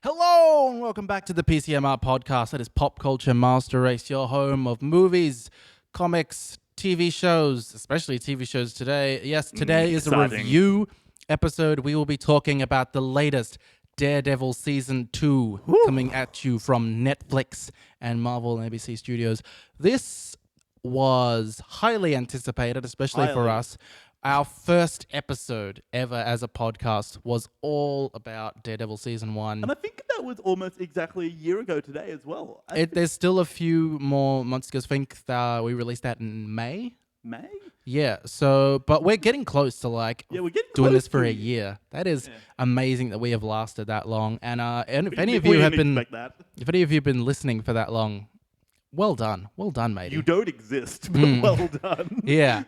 Hello and welcome back to the PCMR podcast. That is Pop Culture Master Race, your home of movies, comics, TV shows, especially TV shows today. Yes, today is a Exciting. review episode. We will be talking about the latest Daredevil Season 2 coming at you from Netflix and Marvel and ABC Studios. This was highly anticipated, especially for Highly. us. Our first episode ever as a podcast was all about Daredevil Season 1. And I think that was almost exactly a year ago today as well. There's still a few more months because I think we released that in May. May? Yeah, but we're getting close to Yeah, we're getting doing close this for to a it. year. That is amazing that we have lasted that long. And if any of We you have didn't been, expect that. if any of you have been listening for that long, well done, matey. You don't exist, but well done. Yeah.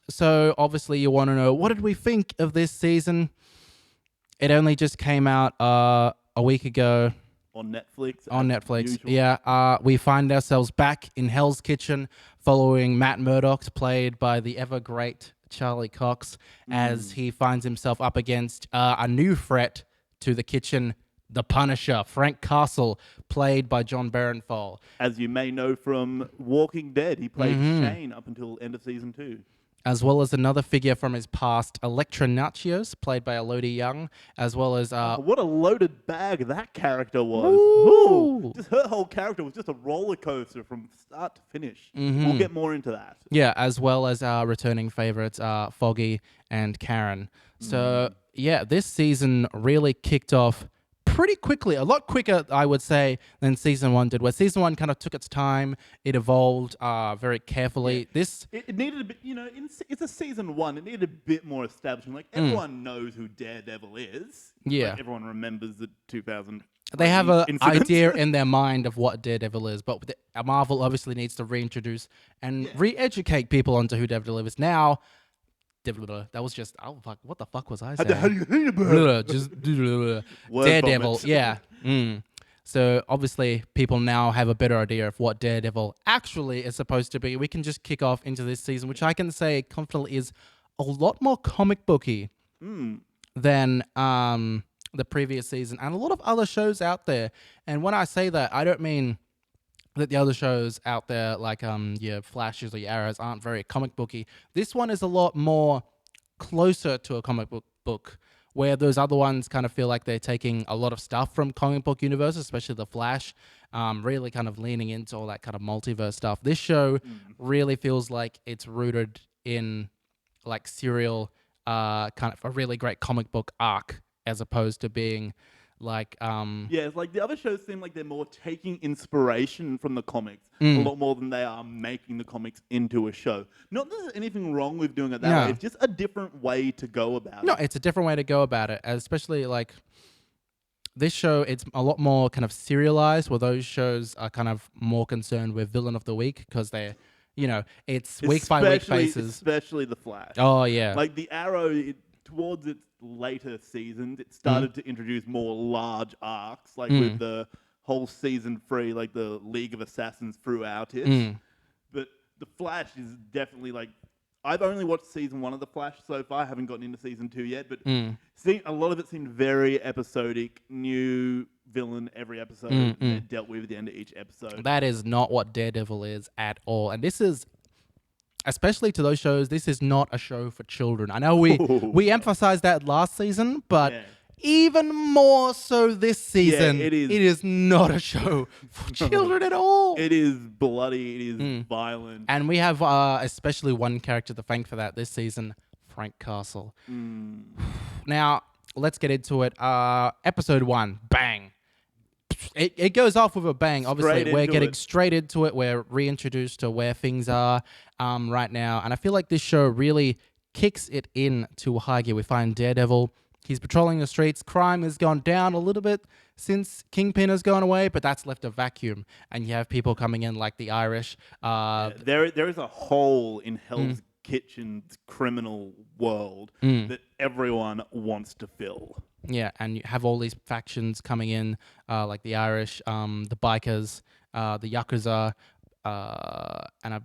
So obviously you want to know, what did we think of this season? It only just came out a week ago. On Netflix. On as Netflix, usual. yeah. We find ourselves back in Hell's Kitchen following Matt Murdock, played by the ever great Charlie Cox, as he finds himself up against a new threat to the kitchen, the Punisher, Frank Castle, played by John Barenthal. As you may know from Walking Dead, he played Mm-hmm. Shane up until end of season 2. As well as another figure from his past, Elektra Nachios, played by Elodie Young, as well as What a loaded bag that character was. Ooh. Ooh. Just her whole character was just a roller coaster from start to finish. Mm-hmm. We'll get more into that. yeah, as well as our returning favorites, Foggy and Karen. So yeah, this season really kicked off pretty quickly, a lot quicker, I would say, than season 1 did. Where season 1 kind of took its time, it evolved very carefully. This. It needed a bit, it's a season 1. It needed a bit more establishment. Like, everyone knows who Daredevil is. Yeah. Like, everyone remembers the 2000. They have an incident. idea in their mind of what Daredevil is, but Marvel obviously needs to reintroduce and re-educate people onto who Daredevil is. Now, that was just, oh fuck, what the fuck was I saying? How do you think about it? Just Word Daredevil, vomit. yeah. So obviously people now have a better idea of what Daredevil actually is supposed to be. We can just kick off into this season, which I can say confidently is a lot more comic booky than the previous season and a lot of other shows out there. And when I say that, I don't mean that the other shows out there, like your Flashes or your Arrows, aren't very comic booky. This one is a lot more closer to a comic book, where those other ones kind of feel like they're taking a lot of stuff from comic book universe, especially the Flash, really kind of leaning into all that kind of multiverse stuff. This show really feels like it's rooted in like serial, kind of a really great comic book arc, as opposed to being like Yeah, it's like the other shows seem like they're more taking inspiration from the comics a lot more than they are making the comics into a show. Not that there's anything wrong with doing it that No. way. It's just a different way to go about no, it. it's a different way to go about it, especially like this show. It's a lot more kind of serialized, where those shows are kind of more concerned with villain of the week because they're, it's week by week basis. Especially the Flash. Oh yeah, Like the Arrow, towards its later seasons, it started to introduce more large arcs, like with the whole season 3, like the League of Assassins throughout it. But the Flash is definitely like, I've only watched season 1 of the Flash so far. I haven't gotten into season 2 yet, but a lot of it seemed very episodic, new villain every episode, and they're dealt with at the end of each episode. that is not what Daredevil is at all, and this is. Especially to those shows, this is not a show for children. I know we emphasized that last season, but Yeah. even more so this season, it is. it is not a show for children at all. It is bloody, it is violent. And we have especially one character to thank for that this season, Frank Castle. Now, let's get into it. Episode 1, bang. It goes off with a bang. Obviously, Straight we're into getting it. straight into it. We're reintroduced to where things are right now. And I feel like this show really kicks it in to a high gear. We find Daredevil. He's patrolling the streets. Crime has gone down a little bit since Kingpin has gone away, but that's left a vacuum. And you have people coming in like the Irish. There is a hole in Hell's Kitchen's criminal world that everyone wants to fill. Yeah, and you have all these factions coming in, like the Irish, the bikers, the Yakuza, and I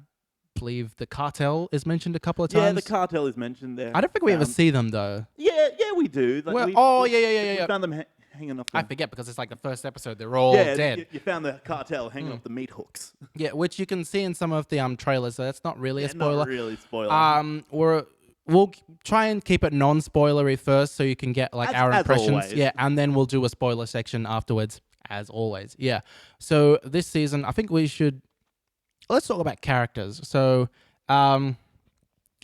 believe the cartel is mentioned a couple of times. Yeah, the cartel is mentioned there. I don't think we ever see them though. Yeah, we do. Like, Well, we yeah. found them hanging off I them? forget because it's like the first episode. They're all Yeah, dead. you found the cartel hanging off the meat hooks. Yeah, which you can see in some of the trailers. So that's not really a Yeah, not spoiler. really spoiler. We'll try and keep it non-spoilery first, so you can get like our As impressions. always. Yeah, and then we'll do a spoiler section afterwards, as always. Yeah. So this season, I think let's talk about characters. So,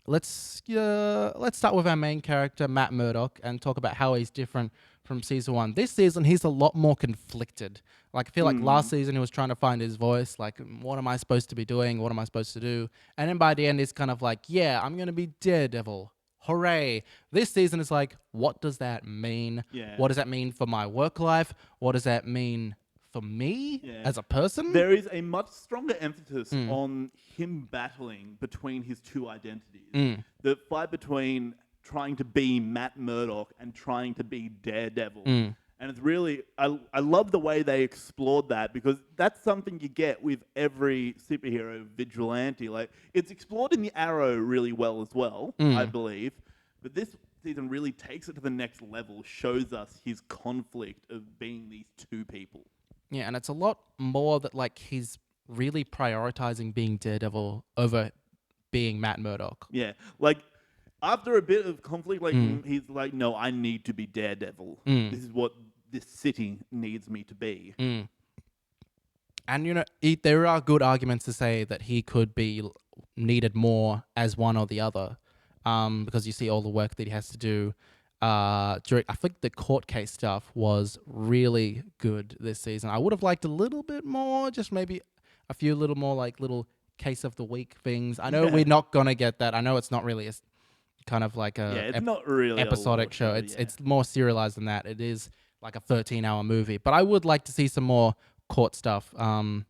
let's start with our main character, Matt Murdock, and talk about how he's different from season 1. This season, he's a lot more conflicted. Like, I feel like last season he was trying to find his voice. Like, what am I supposed to be doing? What am I supposed to do? And then by the end, he's kind of like, yeah, I'm gonna be Daredevil. Hooray! This season is like, what does that mean? Yeah. What does that mean for my work life? What does that mean for me as a person? There is a much stronger emphasis on him battling between his two identities. The fight between trying to be Matt Murdock and trying to be Daredevil. And it's really, I love the way they explored that, because that's something you get with every superhero vigilante. Like, it's explored in the Arrow really well as well, I believe. But this season really takes it to the next level, shows us his conflict of being these two people. Yeah, and it's a lot more that like he's really prioritizing being Daredevil over being Matt Murdock. Yeah, like after a bit of conflict, like he's like, no, I need to be Daredevil. This is what this city needs me to be. And you know, there are good arguments to say that he could be needed more as one or the other, because you see all the work that he has to do. During, I think the court case stuff was really good this season. I would have liked a little bit more, just maybe a few little more like little case of the week things. I know we're not gonna get that. I know it's not really a kind of like a it's not really episodic show. It's more serialized than that. It is like a 13-hour movie. But I would like to see some more court stuff from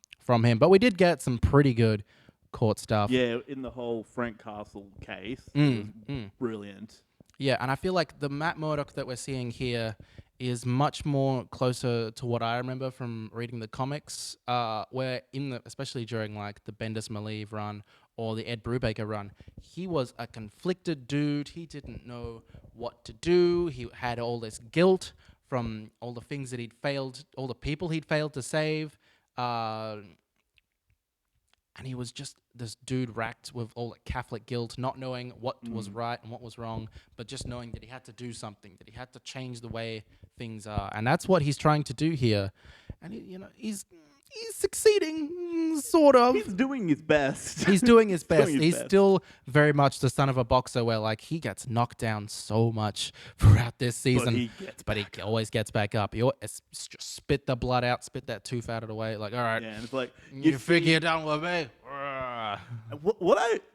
him. But we did get some pretty good court stuff. Yeah, in the whole Frank Castle case, it was brilliant. Yeah, and I feel like the Matt Murdock that we're seeing here is much more closer to what I remember from reading the comics, where especially during like the Bendis Malieve run or the Ed Brubaker run, he was a conflicted dude. He didn't know what to do. He had all this guilt from all the things that he'd failed, all the people he'd failed to save. And he was just this dude racked with all the Catholic guilt, not knowing what was right and what was wrong, but just knowing that he had to do something, that he had to change the way things are. And that's what he's trying to do here. And, he's succeeding, sort of. He's doing his best. He's doing his best. He's still very much the son of a boxer where, like, he gets knocked down so much throughout this season. But he always gets back up. He always just spit the blood out, spit that tooth out of the way. Like, all right, and it's like, you figure you're done with me.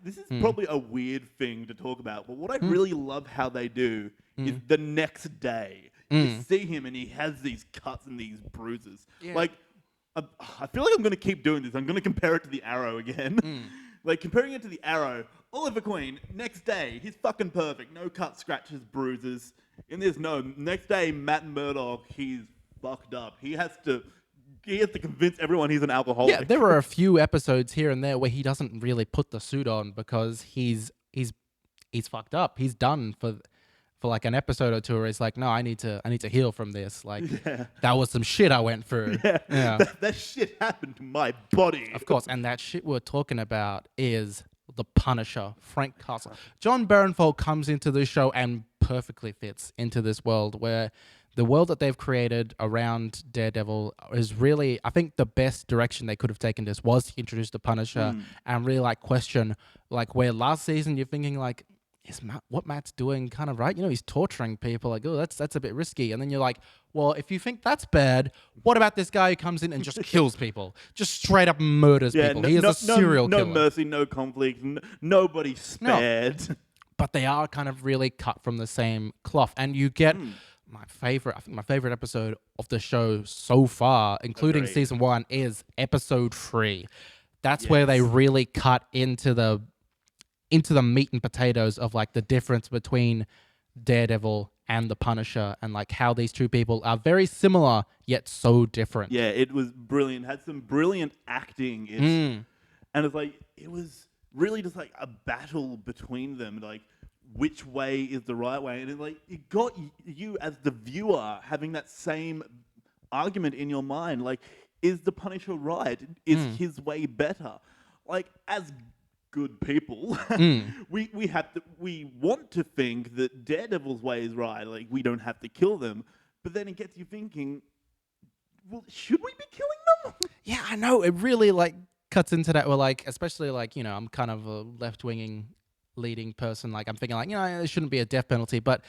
This is probably a weird thing to talk about, but what I really love how they do is the next day, you see him and he has these cuts and these bruises. Yeah. Like, I feel like I'm going to keep doing this. I'm going to compare it to the Arrow again. Like, comparing it to the Arrow, Oliver Queen, next day, he's fucking perfect. No cuts, scratches, bruises. And there's next day, Matt Murdock, he's fucked up. He has to convince everyone he's an alcoholic. Yeah, there are a few episodes here and there where he doesn't really put the suit on because he's fucked up. He's done for like an episode or two where he's like, no, I need to heal from this. Like, that was some shit I went through. Yeah. That shit happened to my body. Of course, and that shit we're talking about is the Punisher, Frank Castle. John Barenfold comes into this show and perfectly fits into this world where the world that they've created around Daredevil is really, I think the best direction they could have taken this was to introduce the Punisher and really like question, like where last season you're thinking like, is what Matt's doing kind of right? He's torturing people. Like, oh, that's a bit risky. And then you're like, well, if you think that's bad, what about this guy who comes in and just kills people? Just straight up murders people. He is a serial killer. No mercy, no conflict, nobody spared. No. But they are kind of really cut from the same cloth. And you get my favorite episode of the show so far, including season 1, is episode 3. That's where they really cut into the meat and potatoes of like the difference between Daredevil and the Punisher and like how these two people are very similar yet so different. Yeah, it was brilliant. Had some brilliant acting. And it's like, it was really just like a battle between them. Like, which way is the right way, and it got you as the viewer having that same argument in your mind. Like, is the Punisher right? Is his way better? Like, as good people, we want to think that Daredevil's way is right. Like, we don't have to kill them, but then it gets you thinking, well, should we be killing them? Yeah, I know. It really like cuts into that. Where like, especially like, you know, I'm kind of a left-winging leading person. Like, I'm thinking like, you know, there shouldn't be a death penalty, but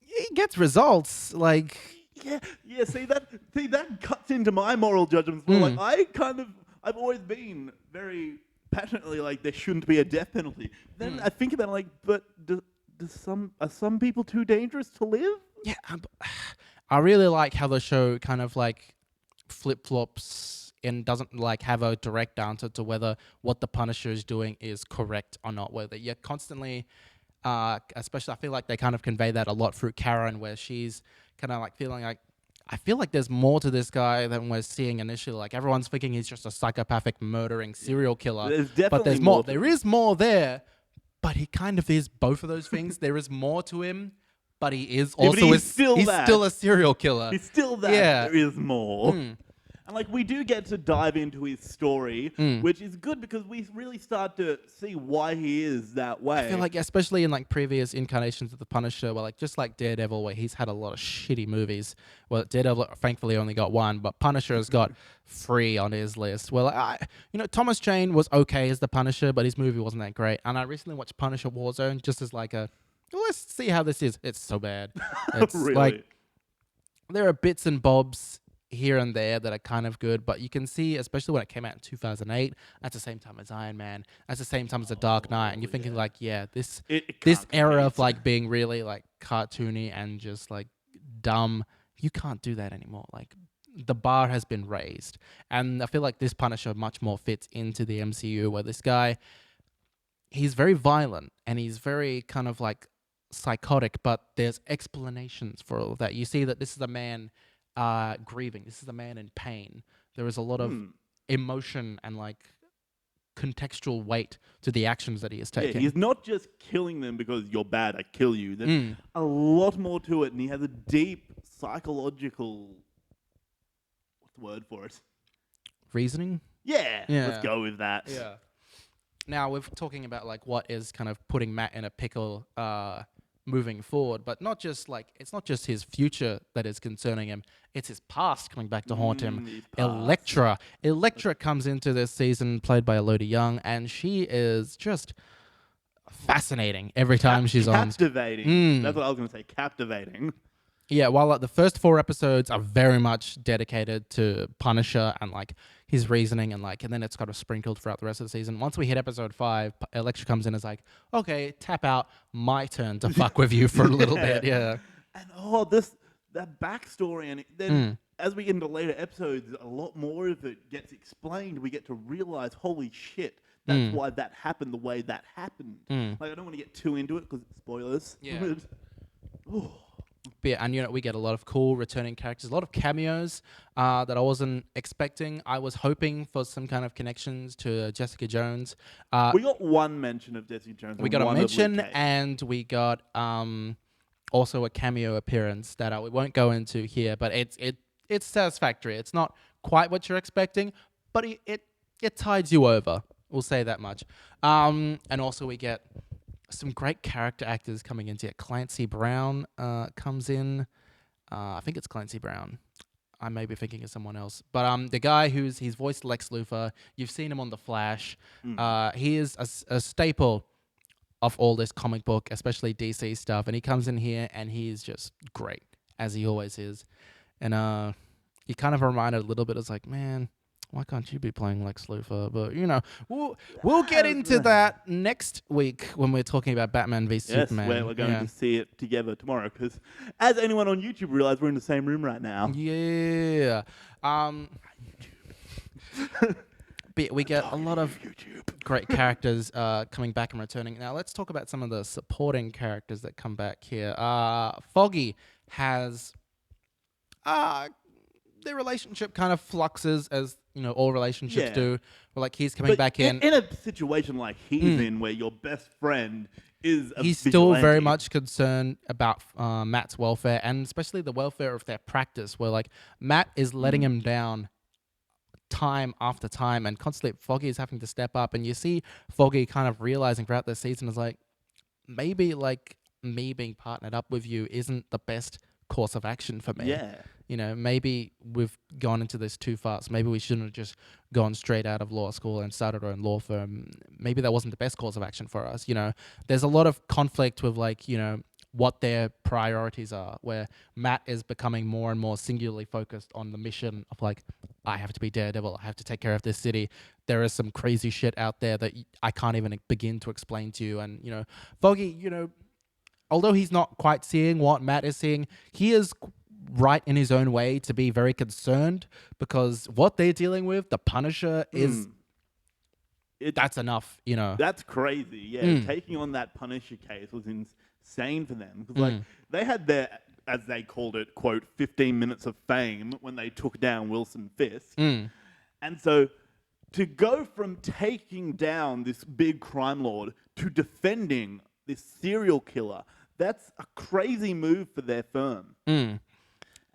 it gets results. Like, Yeah. See that cuts into my moral judgments. Well, like I've always been very passionately like there shouldn't be a death penalty. Then I think about it like, but are some people too dangerous to live? yeah, I really like how the show kind of like flip flops and doesn't like have a direct answer to whether what the Punisher is doing is correct or not. Whether you're constantly, especially I feel like they kind of convey that a lot through Karen, where she's kind of like feeling like, I feel like there's more to this guy than we're seeing initially. Like everyone's thinking he's just a psychopathic murdering serial killer, There's but definitely there's more more. to There him. is more there, but he kind of is both of those things. There is more to him, but he is Yeah, but also he's still that. still a serial killer. He's still that. Yeah. There is more. And like we do get to dive into his story, which is good because we really start to see why he is that way. I feel like, especially in like previous incarnations of the Punisher, where like just like Daredevil, where he's had a lot of shitty movies. Well, Daredevil thankfully only got one, but Punisher has got 3 on his list. Well, Thomas Jane was okay as the Punisher, but his movie wasn't that great. And I recently watched Punisher Warzone just as like well, let's see how this is. It's so bad. It's Really? like there are bits and bobs here and there that are kind of good, but you can see, especially when it came out in 2008, that's the same time as Iron Man, that's the same time as The Dark Knight, and you're thinking like, yeah, this can't era of compete. like being really like cartoony and just like dumb, you can't do that anymore. Like the bar has been raised, and I feel like this Punisher much more fits into the MCU, where this guy, he's very violent and he's very kind of like psychotic, but there's explanations for all of that. You see that this is a man grieving. This is a man in pain. There is a lot of emotion and like contextual weight to the actions that he is taking. Yeah, he's not just killing them because you're bad, I kill you. There's a lot more to it, and he has a deep psychological, what's the word for it? Reasoning? Yeah, Yeah. let's go with that. Yeah. Now we're talking about like what is kind of putting Matt in a pickle moving forward, but not just like, it's not just his future that is concerning him, it's his past coming back to haunt him. His past. Elektra comes into this season played by Elodie Young, and she is just fascinating every time she's on. Captivating. That's what I was going to say, captivating. Yeah, while like, the first 4 episodes are very much dedicated to Punisher and like his reasoning, and then it's kind of sprinkled throughout the rest of the season. Once we hit episode 5, Elektra comes in as like, okay, tap out, my turn to fuck with you for a little bit. Yeah. And that backstory, and then as we get into later episodes, a lot more of it gets explained. We get to realize, holy shit, that's why that happened the way that happened. Like, I don't want to get too into it because spoilers. Yeah. But yeah, and we get a lot of cool returning characters, a lot of cameos that I wasn't expecting. I was hoping for some kind of connections to Jessica Jones. We got one mention of Jessica Jones. We got a mention, and we got also a cameo appearance that we won't go into here, but it's satisfactory. It's not quite what you're expecting, but it tides you over. We'll say that much. And also we get some great character actors coming into it. Clancy Brown comes in. I think it's Clancy Brown. I may be thinking of someone else. But the guy he's voiced Lex Luthor. You've seen him on The Flash. He is a staple of all this comic book, especially DC stuff. And he comes in here and he's just great, as he always is. And he kind of reminded a little bit, it's like, man, why can't you be playing Lex Luthor? But, we'll get into that next week when we're talking about Batman v Superman. Yes, we're going to see it together tomorrow, because as anyone on YouTube realized, we're in the same room right now. Yeah. But we get a lot of great characters coming back and returning. Now, let's talk about some of the supporting characters that come back here. Foggy has... their relationship kind of fluxes as all relationships Yeah. do. Where like he's coming But back in. in a situation like he's in, where your best friend is a He's still very vigilante. much concerned about Matt's welfare, and especially the welfare of their practice, where like Matt is letting him down time after time, and constantly Foggy is having to step up. And you see Foggy kind of realizing throughout the season is like, maybe like me being partnered up with you isn't the best course of action for me. Yeah. Maybe we've gone into this too fast. Maybe we shouldn't have just gone straight out of law school and started our own law firm. Maybe that wasn't the best course of action for us. There's a lot of conflict with like, what their priorities are, where Matt is becoming more and more singularly focused on the mission of like, I have to be Daredevil. I have to take care of this city. There is some crazy shit out there that I can't even begin to explain to you. And, Foggy, although he's not quite seeing what Matt is seeing, he is right in his own way to be very concerned, because what they're dealing with, the Punisher, is that's enough, That's crazy. Yeah, taking on that Punisher case was insane for them, because like they had their, as they called it, quote, 15 minutes of fame when they took down Wilson Fisk. And so to go from taking down this big crime lord to defending this serial killer, that's a crazy move for their firm.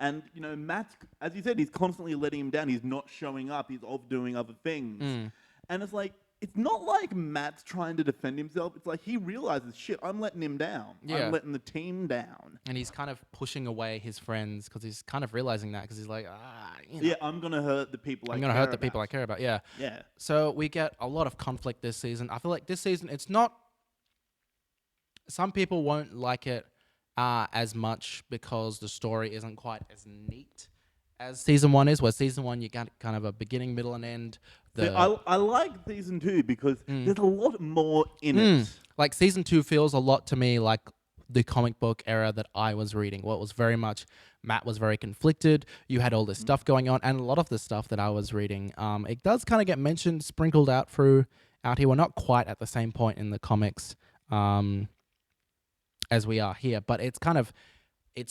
And, Matt, as you said, he's constantly letting him down. He's not showing up. He's off doing other things. And it's like, it's not like Matt's trying to defend himself. It's like he realizes, shit, I'm letting him down. Yeah. I'm letting the team down. And he's kind of pushing away his friends because he's kind of realizing that, because he's like, Yeah, I'm going to hurt the people I care about. I'm going to hurt the people I care about, yeah. Yeah. So we get a lot of conflict this season. I feel like this season, it's not... Some people won't like it as much because the story isn't quite as neat as season 1 is, where season 1 you got kind of a beginning, middle, and end. I like season 2 because there's a lot more in it. Like season 2 feels a lot to me like the comic book era that I was reading. Well, it was very much, Matt was very conflicted. You had all this stuff going on, and a lot of the stuff that I was reading, it does kind of get mentioned, sprinkled out here. We're not quite at the same point in the comics as we are here, but it's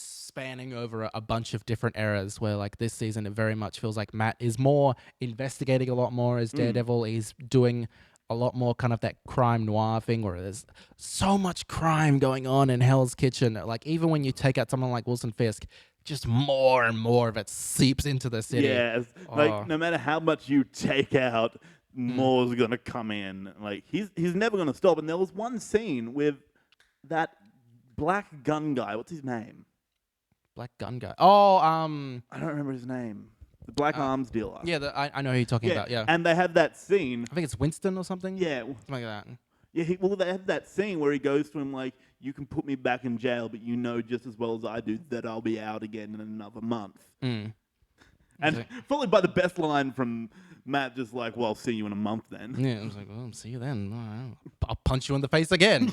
spanning over a bunch of different eras, where like this season it very much feels like Matt is more investigating a lot more as Daredevil. He's doing a lot more kind of that crime noir thing, where there's so much crime going on in Hell's Kitchen. Like even when you take out someone like Wilson Fisk, just more and more of it seeps into the city. Yeah, like no matter how much you take out, more's gonna come in. Like he's never gonna stop. And there was one scene with that black gun guy. What's his name? Black gun guy. Oh, I don't remember his name. The black arms dealer. Yeah, I know who you're talking about. Yeah, and they have that scene. I think it's Winston or something. Yeah, something like that. Yeah, they have that scene where he goes to him like, "You can put me back in jail, but you know just as well as I do that I'll be out again in another month." And followed by the best line from Matt, just like, "Well, I'll see you in a month then." Yeah, I was like, "Well, see you then. All right. I'll punch you in the face again."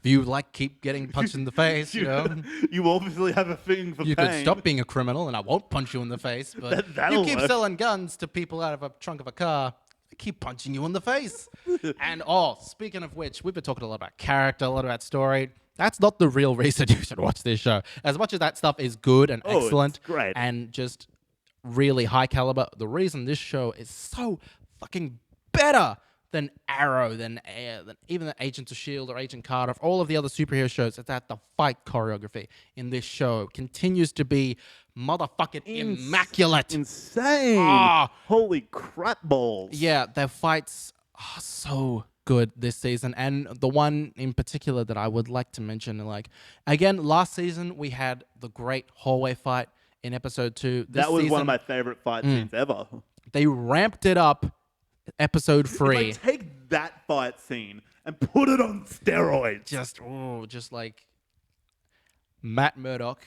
If you keep getting punched in the face, you obviously have a thing for you pain. could stop being a criminal, and I won't punch you in the face. But that'll you keep work. selling guns to people out of a trunk of a car, I keep punching you in the face. And speaking of which, we've been talking a lot about character, a lot about story. That's not the real reason you should watch this show. As much as that stuff is good and excellent, it's great, and just really high caliber, the reason this show is so fucking better than Arrow, than even the Agents of S.H.I.E.L.D. or Agent Carter, all of the other superhero shows, is that the fight choreography in this show continues to be motherfucking immaculate. Insane. Holy crap balls. Yeah, their fights are so good this season. And the one in particular that I would like to mention, again, last season we had the great hallway fight in episode 2. That was one of my favorite fight scenes ever. They ramped it up episode 3. Take that fight scene and put it on steroids. Just like Matt Murdock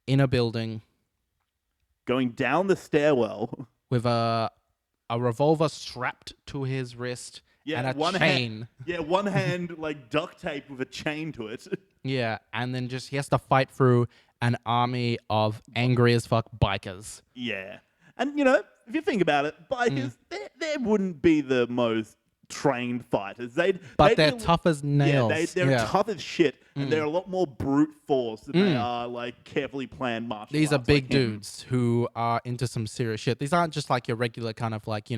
in a building going down the stairwell with a revolver strapped to his wrist and a chain. One hand duct tape with a chain to it. Yeah, and then he has to fight through an army of angry as fuck bikers. Yeah. And, if you think about it, bikers, they wouldn't be the most trained fighters. But they're tough as nails. Yeah, they're tough as shit. and they're a lot more brute force than they are like carefully planned martial These are arts big like him. dudes who are into some serious shit. These aren't just like your regular kind of like,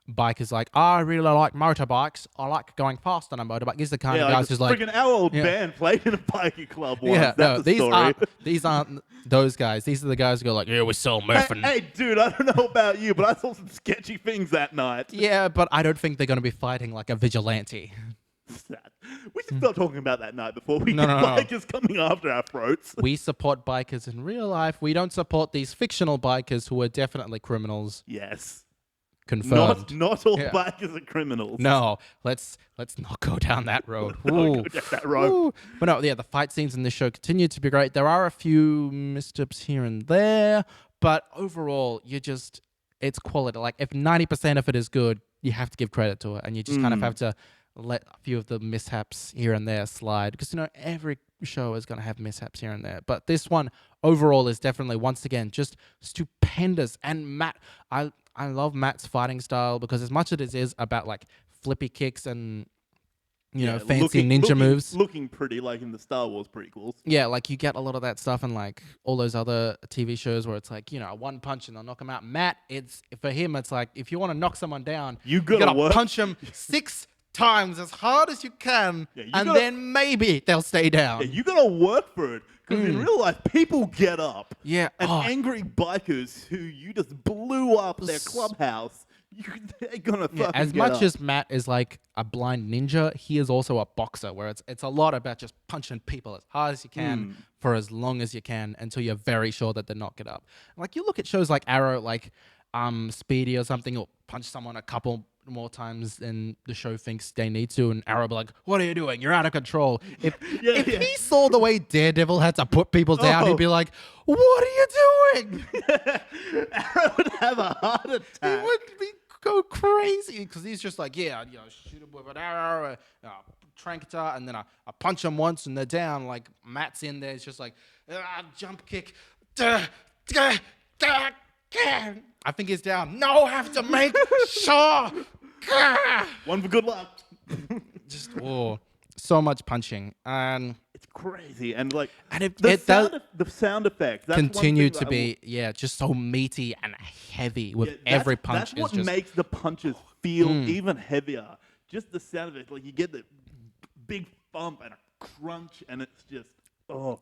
bikers like, I really like motorbikes. I like going fast on a motorbike. These are the kind of guys who's like, freaking our old yeah. band played in a bikie club once. yeah, no, That's the story. these aren't those guys. These are the guys who go like, yeah, we're so Hey, muffin. hey, dude, I don't know about you, but I saw some sketchy things that night. Yeah, but I don't think they're going to be fighting like a vigilante. Sad. We should stop talking about that night before we No, get no, no. bikers coming after our throats. We support bikers in real life. We don't support these fictional bikers who are definitely criminals. Yes. Confirmed. Not all Yeah. bikers are criminals. No, let's not go down that road. Go down that road. Ooh. But no, yeah, the fight scenes in this show continue to be great. There are a few missteps here and there, but overall, it's quality. Like if 90% of it is good, you have to give credit to it, and you just kind of have to let a few of the mishaps here and there slide, because every show is going to have mishaps here and there, but this one overall is definitely, once again, just stupendous. And Matt, I love Matt's fighting style, because as much as it is about like flippy kicks and fancy ninja moves, looking pretty like in the Star Wars prequels. yeah, like you get a lot of that stuff in like all those other TV shows where it's like, one punch and they'll knock him out. Matt, for him, it's like, if you want to knock someone down, You gotta work. punch him 6 times as hard as you can, then maybe they'll stay down. Yeah, you gotta work for it. Because in real life, people get up. Yeah. And angry bikers who you just blew up their clubhouse, they're gonna fucking As get much up. as Matt is like a blind ninja, he is also a boxer, where it's a lot about just punching people as hard as you can for as long as you can until you're very sure that they're not get up. Like you look at shows like Arrow, like Speedy or something, or punch someone a couple more times than the show thinks they need to, and Arrow be like, what are you doing? You're out of control. If he saw the way Daredevil had to put people down, he'd be like, what are you doing? Arrow would have a heart attack. He would go crazy, because he's just like, shoot him with an arrow, Trankata, and then I punch him once and they're down. Like Matt's in there, it's just like, jump kick. I think he's down. No, have to make sure. One for good luck. Just so much punching, and It's crazy, and like, it the does sound effects that's one continue thing to that be just so meaty and heavy with every punch. That's what is just, makes the punches feel even heavier. Just the sound of it, like you get the big thump and a crunch, and it's just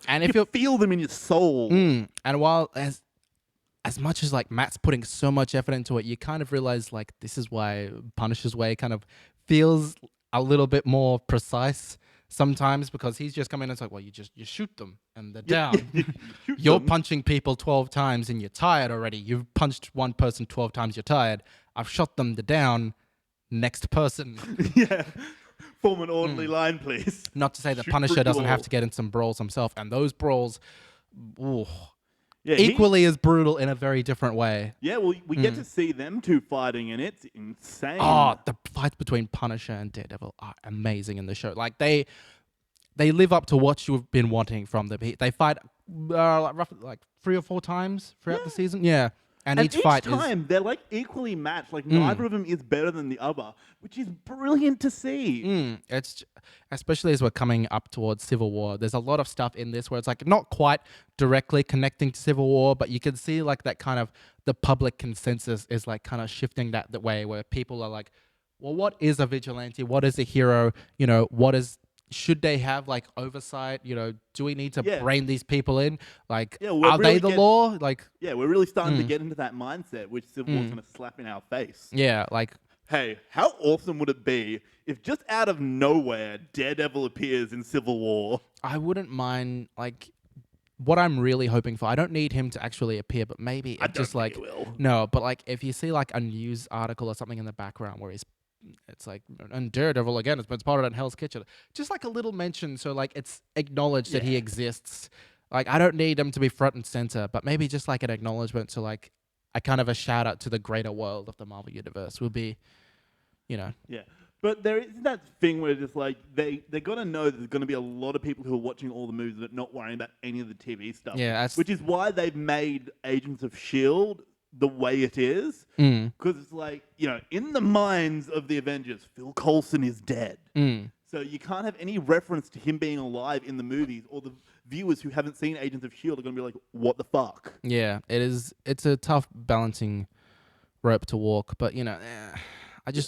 And you if you feel them in your soul. and while as much as like Matt's putting so much effort into it, you kind of realize like this is why Punisher's way kind of feels a little bit more precise sometimes, because he's just coming in and it's like, well, you shoot them and they're down. You're punching people 12 times and you're tired already. You've punched one person 12 times, you're tired. I've shot them, they're down. Next person. Yeah. Form an orderly line, please. Not to say that Shoot Punisher for you doesn't have all. to get in some brawls himself, and those brawls, Yeah, equally as brutal in a very different way. Yeah, well, we get to see them two fighting, and it's insane. Oh, the fights between Punisher and Daredevil are amazing in the show. Like they live up to what you've been wanting from them. They fight roughly like 3 or 4 times throughout the season. Yeah, and each fight time they're like equally matched. Like neither of them is better than the other, which is brilliant to see. it's especially as we're coming up towards Civil War. There's a lot of stuff in this where it's like not quite directly connecting to Civil War, but you can see like that kind of the public consensus is like kind of shifting that way, where people are like, well, what is a vigilante? What is a hero? Should they have like oversight? Do we need to rein these people in? Like, are they the law? Like, yeah, we're really starting to get into that mindset, which Civil War's going to slap in our face. yeah, like, Hey, how awesome would it be if just out of nowhere Daredevil appears in Civil War? I wouldn't mind, like, what I'm really hoping for. I don't need him to actually appear, but maybe I don't just think like he will. no, but like if you see like a news article or something in the background where it's like, and Daredevil again has been spotted in Hell's Kitchen, just like a little mention, so like it's acknowledged that he exists. Like I don't need him to be front and center, but maybe just like an acknowledgement, so like a kind of a shout out to the greater world of the Marvel universe would be, Yeah. But there is that thing where it's like they got to know that there's going to be a lot of people who are watching all the movies but not worrying about any of the TV stuff. Yeah, which is why they've made Agents of S.H.I.E.L.D. the way it is. Because it's like, in the minds of the Avengers, Phil Coulson is dead. So you can't have any reference to him being alive in the movies, or the viewers who haven't seen Agents of S.H.I.E.L.D. are going to be like, what the fuck? Yeah, it is. It's a tough balancing rope to walk, but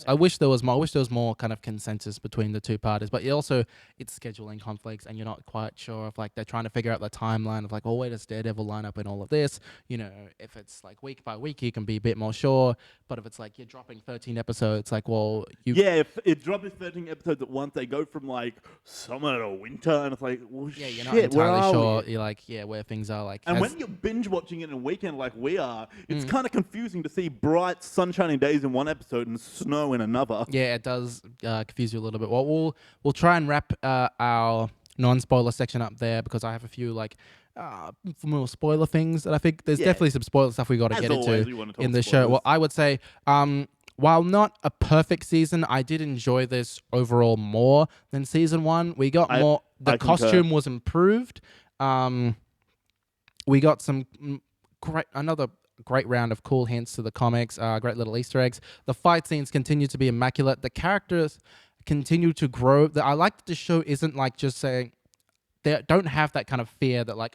I wish there was more. I wish there was more kind of consensus between the two parties. But it's scheduling conflicts, and you're not quite sure if like they're trying to figure out the timeline of like, where does Daredevil line up in all of this? If it's like week by week, you can be a bit more sure. But if it's like you're dropping 13 episodes, like, well, if it drops 13 episodes at once, they go from like summer to winter, and it's like, well, yeah, you're shit, not entirely sure. we? You're like, where things are like. And when you're binge watching it in a weekend like we are, it's kind of confusing to see bright, sunshiny days in one episode and snow in another. Yeah, it does confuse you a little bit. Well, we'll try and wrap our non-spoiler section up there because I have a few like more spoiler things that I think there's definitely some spoiler stuff we got to get always, into in the show. Well, I would say while not a perfect season, I did enjoy this overall more than season 1. We got more. The costume was improved. We got some another great round of cool hints to the comics, great little Easter eggs. The fight scenes continue to be immaculate. The characters continue to grow. I like that the show isn't like just saying, they don't have that kind of fear that like,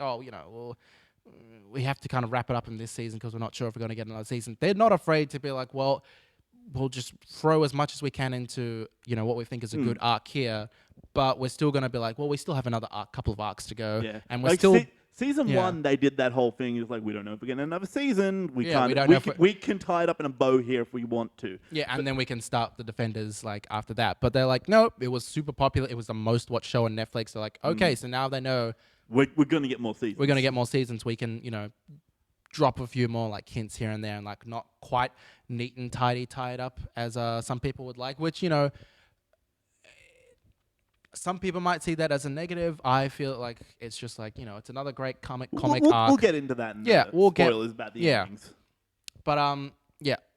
we have to kind of wrap it up in this season because we're not sure if we're going to get another season. They're not afraid to be like, well, we'll just throw as much as we can into, what we think is a good arc here, but we're still going to be like, well, we still have another couple of arcs to go. Yeah. And we're still... Season 1, they did that whole thing. It's like, we don't know if we're getting another season. We can tie it up in a bow here if we want to. Yeah, and then we can start the Defenders like after that. But they're like, nope, it was super popular. It was the most watched show on Netflix. They're like, okay, so now they know we're going to get more seasons. We're going to get more seasons. We can, drop a few more like hints here and there and like not quite neat and tidy tied up as some people would like, which, some people might see that as a negative. I feel like it's just like, it's another great comic arc. We'll get into that in the spoilers about the endings. But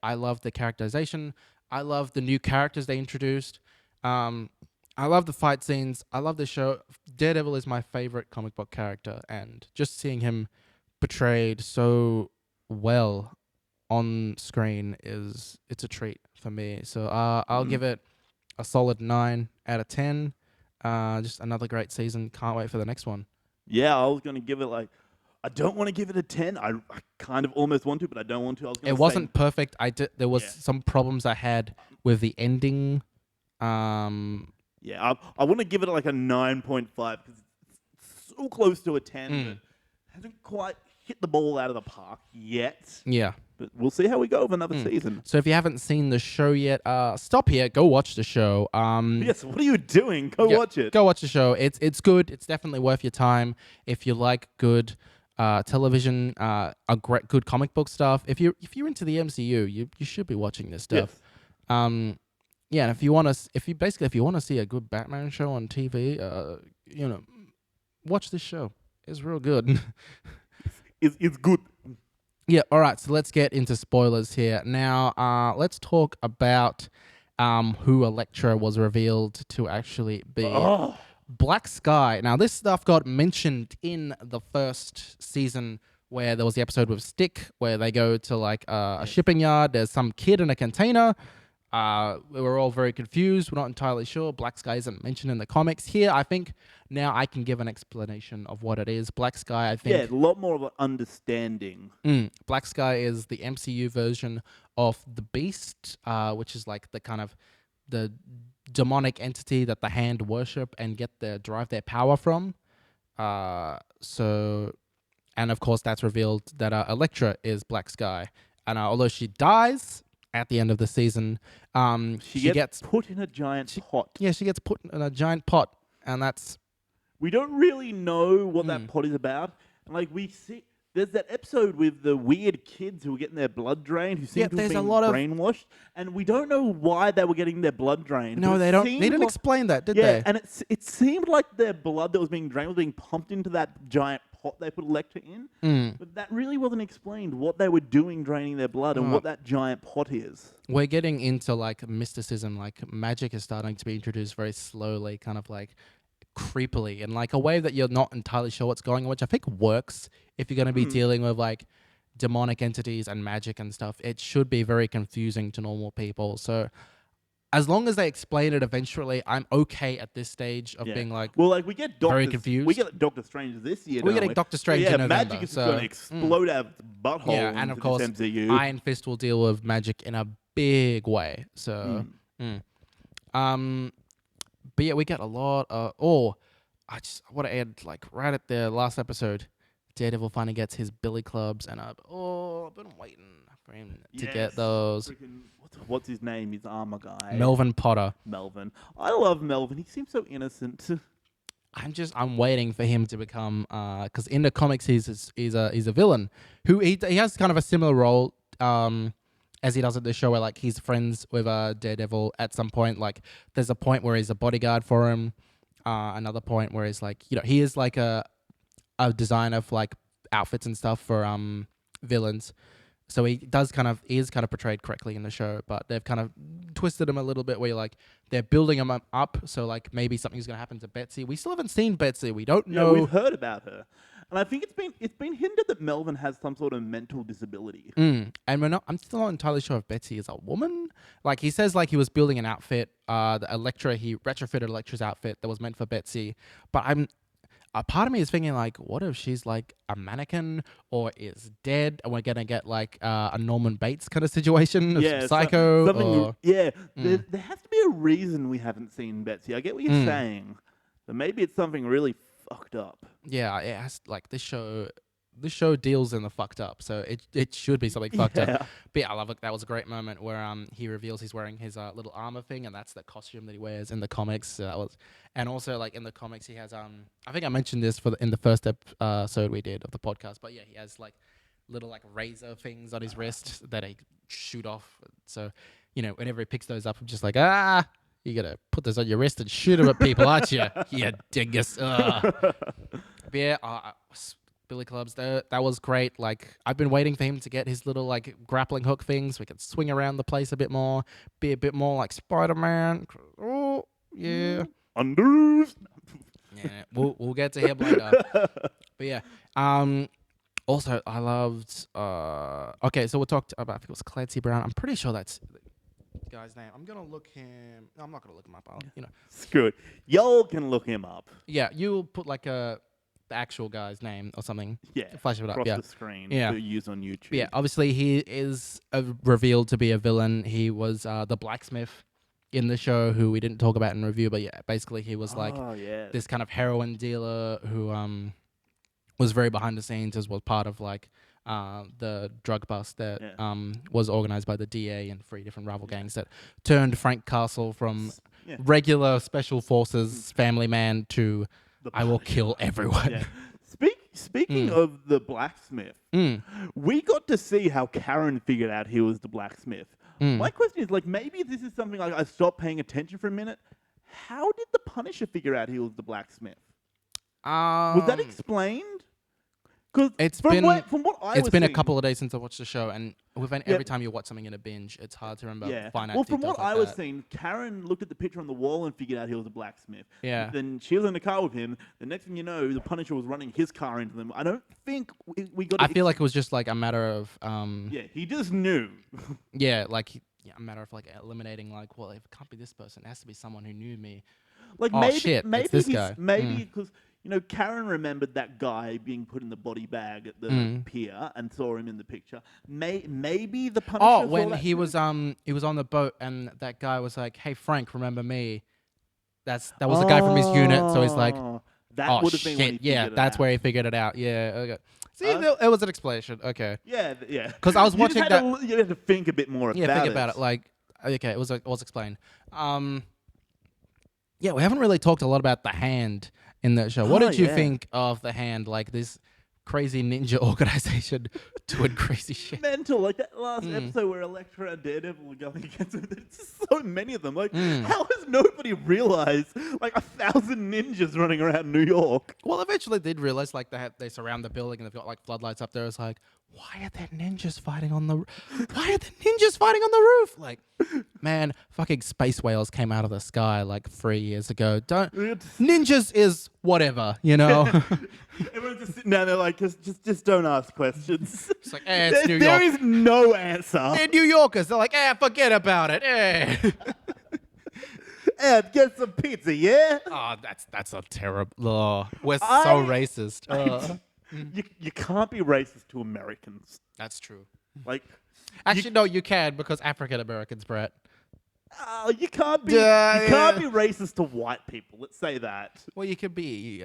I love the characterization. I love the new characters they introduced. I love the fight scenes. I love the show. Daredevil is my favorite comic book character, and just seeing him portrayed so well on screen it's a treat for me. So I'll give it a solid 9 out of 10. Just another great season. Can't wait for the next one. Yeah, I was going to give it I don't want to give it a 10. I kind of almost want to, but I don't want to. It wasn't perfect. There was some problems I had with the ending. I want to give it like a 9.5 because it's so close to a 10, but hasn't quite hit the ball out of the park yet. Yeah. But we'll see how we go with another season. So if you haven't seen the show yet, stop here. Go watch the show. Yes, what are you doing? Go watch it. Go watch the show. It's good. It's definitely worth your time if you like good television, good comic book stuff. If you're into the MCU, you should be watching this stuff. Yes. And if you want to see a good Batman show on TV, watch this show. It's real good. It's good. Yeah, all right, so let's get into spoilers here. Now, let's talk about who Elektra was revealed to actually be. Oh. Black Sky. Now, this stuff got mentioned in the first season where there was the episode with Stick, where they go to like a shipping yard. There's some kid in a container. We were all very confused. We're not entirely sure. Black Sky isn't mentioned in the comics. Here, I think now I can give an explanation of what it is. Black Sky, I think... Yeah, a lot more of an understanding. Black Sky is the MCU version of the Beast, which is like the kind of the demonic entity that the Hand worship and derive their power from. And of course, that's revealed that Elektra is Black Sky. And although she dies at the end of the season, she gets put in a giant pot. Yeah, she gets put in a giant pot, and that's... We don't really know what that pot is about. And like we see, there's that episode with the weird kids who were getting their blood drained, who seem to have been brainwashed, and we don't know why they were getting their blood drained. No, they don't. They didn't explain that, did they? Yeah, and it seemed like their blood that was being drained was being pumped into that giant pot they put Elektra in. But that really wasn't explained what they were doing draining their blood and what that giant pot is. We're getting into like mysticism, like magic is starting to be introduced very slowly, kind of like creepily, in like a way that you're not entirely sure what's going on, which I think works if you're going to be dealing with like demonic entities and magic and stuff. It should be very confusing to normal people. So as long as they explain it eventually, I'm okay at this stage of being like, well, like we get very confused. We get Doctor Strange this year. We're don't getting we? Doctor Strange in November. magic is going to explode out of its butthole Yeah, and into of course, this MCU. Iron Fist will deal with magic in a big way. So, but yeah, we get a lot of. I want to add, like, right at the last episode, Daredevil finally gets his billy clubs, and I've been waiting for him to get those. What's his name? His armor guy. Melvin Potter. Melvin. I love Melvin. He seems so innocent. I'm waiting for him to become, because in the comics he's a villain who he has kind of a similar role as he does at the show, where like he's friends with Daredevil at some point. Like there's a point where he's a bodyguard for him. Another point where he's like, he is like a designer for like outfits and stuff for villains. So he is kind of portrayed correctly in the show, but they've kind of twisted him a little bit where you're like, they're building him up. So like maybe something's going to happen to Betsy. We still haven't seen Betsy. We don't know. We've heard about her. And I think it's been hinted that Melvin has some sort of mental disability. And I'm still not entirely sure if Betsy is a woman. Like he says, like he was building an outfit, the Elektra, he retrofitted Elektra's outfit that was meant for Betsy. But a part of me is thinking like, what if she's like a mannequin or is dead, and we're gonna get like a Norman Bates kind of situation, Psycho. There has to be a reason we haven't seen Betsy. I get what you're saying, but maybe it's something really fucked up. Yeah, it has, like this show deals in the fucked up, so it should be something fucked up. But yeah, I love it. That was a great moment where he reveals he's wearing his little armor thing, and that's the costume that he wears in the comics. So and also like in the comics he has I think I mentioned this in the first episode we did of the podcast, but yeah, he has like little like razor things on his wrist that he shoot off. So whenever he picks those up, I'm just like, you gotta put this on your wrist and shoot them at people, aren't you? You dingus. But yeah, Billy Clubs, that was great. Like, I've been waiting for him to get his little like grappling hook things. We can swing around the place a bit more, be a bit more like Spider-Man. Oh yeah, unders. Yeah, we'll get to him later. But yeah, also I loved. Okay, so we talked about, I think it was Clancy Brown. I'm pretty sure that's the guy's name. I'm gonna look him. No, I'm not gonna look him up. Screw it. Y'all can look him up. Yeah, you'll put like the actual guy's name or something. Yeah, flash it up. Across the screen. To use on YouTube. Yeah, obviously he is revealed to be a villain. He was the blacksmith in the show who we didn't talk about in review, but yeah, basically he was this kind of heroin dealer who was very behind the scenes, as was part of like the drug bust that was organized by the DA and 3 different rival gangs that turned Frank Castle from regular special forces family man to I will kill everyone. Yeah. Speaking of the blacksmith, we got to see how Karen figured out he was the blacksmith. My question is, like, maybe this is something like I stopped paying attention for a minute. How did the Punisher figure out he was the blacksmith? Was that explained? Because it's been a couple of days since I watched the show, and every time you watch something in a binge, it's hard to remember. Well, from what I was seeing, Karen looked at the picture on the wall and figured out he was a blacksmith. Yeah. Then she was in the car with him. The next thing you know, the Punisher was running his car into them. I don't think we got. I feel like it was just like a matter of. Yeah, he just knew. Yeah, like a matter of like eliminating like, well, if it can't be this person, it has to be someone who knew me. Like maybe it's this guy. Maybe because. Karen remembered that guy being put in the body bag at the pier and saw him in the picture. Maybe the Punisher. Oh, when he was on the boat and that guy was like, "Hey Frank, remember me?" That was the guy from his unit. So he's like, "That would have been when he that's where he figured it out." Yeah, okay. See, it was an explanation. Okay. Yeah. Because I was watching that. You had to think a bit more about it. Yeah, think about it. Like, okay, it was explained. Yeah, we haven't really talked a lot about the Hand in that show. What did you think of the Hand? Like this crazy ninja organization doing crazy shit. Mental, like that last episode where Elektra and Daredevil were going against it. There's just so many of them. Like, how has nobody realized like 1,000 ninjas running around New York? Well, eventually they did realize like they surround the building and they've got like floodlights up there. It's like, why are there ninjas fighting on the? Why are there ninjas fighting on the roof? Like, man, fucking space whales came out of the sky like 3 years ago. Ninjas is whatever, you know. Everyone's just sitting down there like, just don't ask questions. It's like, it's New York. There is no answer. They're New Yorkers. They're like, forget about it. and get some pizza, yeah? Oh, that's a terrible. Oh, we're so I- racist. You can't be racist to Americans. That's true. Like, Actually, no, you can because African Americans, Brett. you can't be Yeah, you can't yeah. be racist to white people. Let's say that. Well, you could be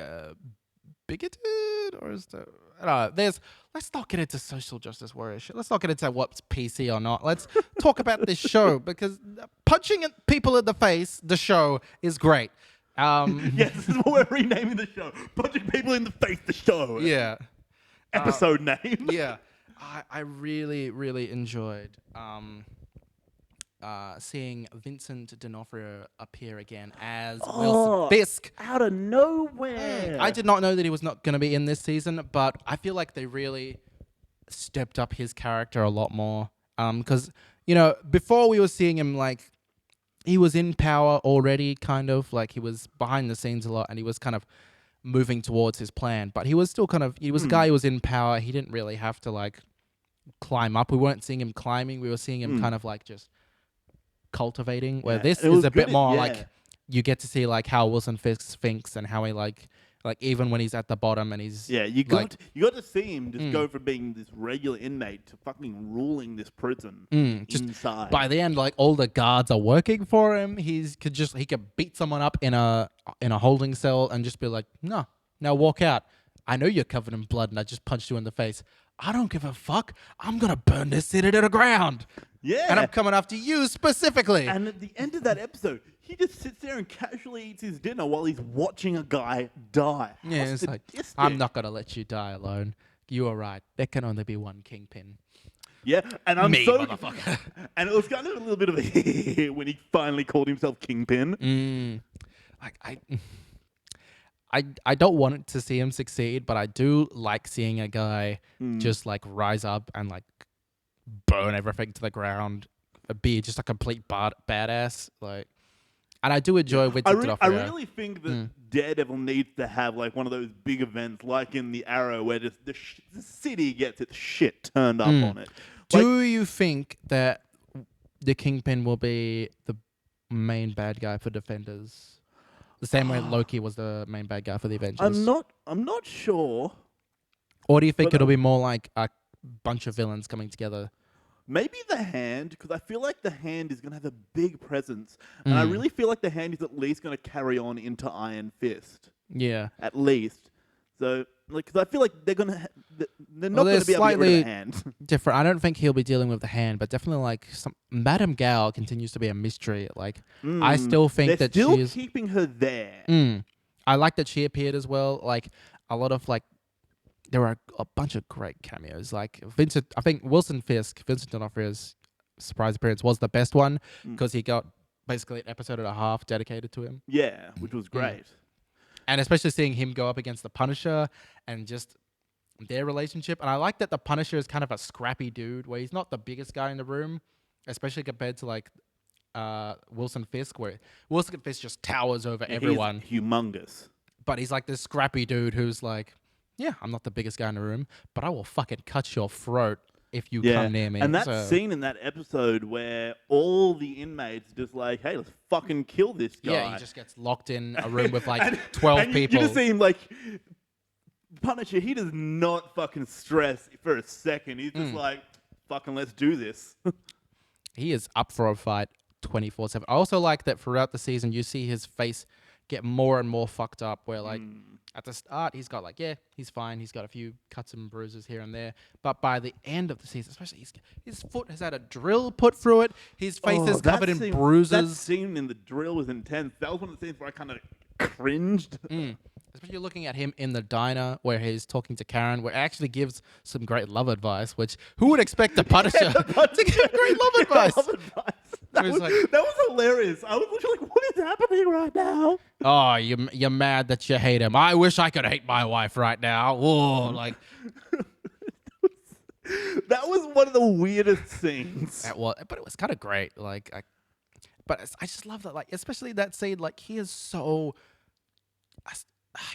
bigoted, or is there? I don't know. Let's not get into social justice warrior shit. Let's not get into what's PC or not. Let's talk about this show because punching people in the face, the show is great. Yes, this is what we're renaming the show. Punching people in the face, the show. Yeah. Episode name. Yeah. I really, really enjoyed seeing Vincent D'Onofrio appear again as Wilson Fisk. Out of nowhere. I did not know that he was not going to be in this season, but I feel like they really stepped up his character a lot more. Because, before we were seeing him, like, he was in power already, kind of. Like, he was behind the scenes a lot, and he was kind of moving towards his plan. But he was still he was a guy who was in power. He didn't really have to, like, climb up. We weren't seeing him climbing. We were seeing him kind of, like, just cultivating, where this is a bit more like you get to see like how Wilson Fisk thinks and how he like even when he's at the bottom and he's you got to see him just go from being this regular inmate to fucking ruling this prison inside. By the end, like all the guards are working for him. He could beat someone up in a holding cell and just be like, no, now walk out. I know you're covered in blood and I just punched you in the face. I don't give a fuck. I'm gonna burn this city to the ground. Yeah. And I'm coming after you specifically. And at the end of that episode, he just sits there and casually eats his dinner while he's watching a guy die. Yeah, it's like, I'm not going to let you die alone. You are right. There can only be one kingpin. Yeah, and I'm motherfucker. And it was kind of a little bit of a when he finally called himself Kingpin. I don't want to see him succeed, but I do like seeing a guy just like rise up and like burn everything to the ground, be just a complete badass. Like, and I do enjoy Vincent D'Onofrio. I really think that Daredevil needs to have like one of those big events, like in the Arrow, where just the city gets its shit turned up on it. Do you think that the Kingpin will be the main bad guy for Defenders? The same way Loki was the main bad guy for the Avengers. I'm not sure. Or do you think it'll be more like a bunch of villains coming together? Maybe the Hand, because I feel like the Hand is going to have a big presence. And I really feel like the Hand is at least going to carry on into Iron Fist. Yeah. At least. So, like, because I feel like they're going to... They're not going to be able to get rid of the Hand. Different. I don't think he'll be dealing with the Hand, but definitely, like, Madame Gal continues to be a mystery. Like, I still think that still she's... keeping her there. I like that she appeared as well. Like, a lot of, like... There were a bunch of great cameos. Like Vincent D'Onofrio's surprise appearance was the best one because he got basically an episode and a half dedicated to him. Yeah, which was great. And especially seeing him go up against the Punisher and just their relationship. And I like that the Punisher is kind of a scrappy dude where he's not the biggest guy in the room, especially compared to like Wilson Fisk, where Wilson Fisk just towers over everyone. He's humongous. But he's like this scrappy dude who's like, yeah, I'm not the biggest guy in the room, but I will fucking cut your throat if you come near me. And that scene in that episode where all the inmates just like, hey, let's fucking kill this guy. Yeah, he just gets locked in a room with like 12 people. You just see him like, Punisher, he does not fucking stress for a second. He's just like, fucking let's do this. He is up for a fight 24/7. I also like that throughout the season, you see his face get more and more fucked up where like at the start he's got like he's fine, he's got a few cuts and bruises here and there, but by the end of the season, especially his foot has had a drill put through it, his face is covered in bruises. That scene in the drill was intense. That was one of the scenes where I kind of cringed. Especially looking at him in the diner where he's talking to Karen, where it actually gives some great love advice, which who would expect the Punisher to give great love advice? That was hilarious. I was literally like, what is happening right now? Oh, you're mad that you hate him. I wish I could hate my wife right now. Whoa, like that was one of the weirdest scenes. But it was kind of great. Like, I just love that. Like, especially that scene. Like, he is so.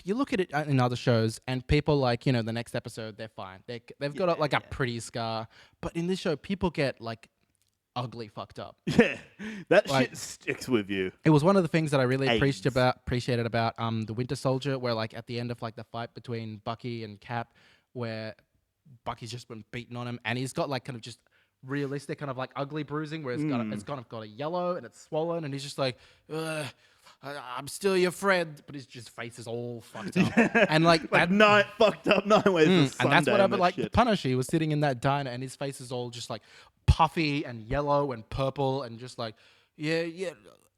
You look at it in other shows, and people like the next episode they're fine. They've got like a pretty scar, but in this show, people get like ugly fucked up. Yeah, that Like- shit sticks with you. It was one of the things that I really AIDS. appreciated about the Winter Soldier, where like at the end of like the fight between Bucky and Cap, where Bucky's just been beaten on him, and he's got like kind of just realistic kind of like ugly bruising, where it's kind of got a yellow and it's swollen, and he's just like, "Ugh, I'm still your friend," but his just face is all fucked up, and like that. Night fucked up 9 ways of And that's Sunday what and happened. that Like the shit. Punisher, he was sitting in that diner, and his face is all just like puffy and yellow and purple, and just like, yeah.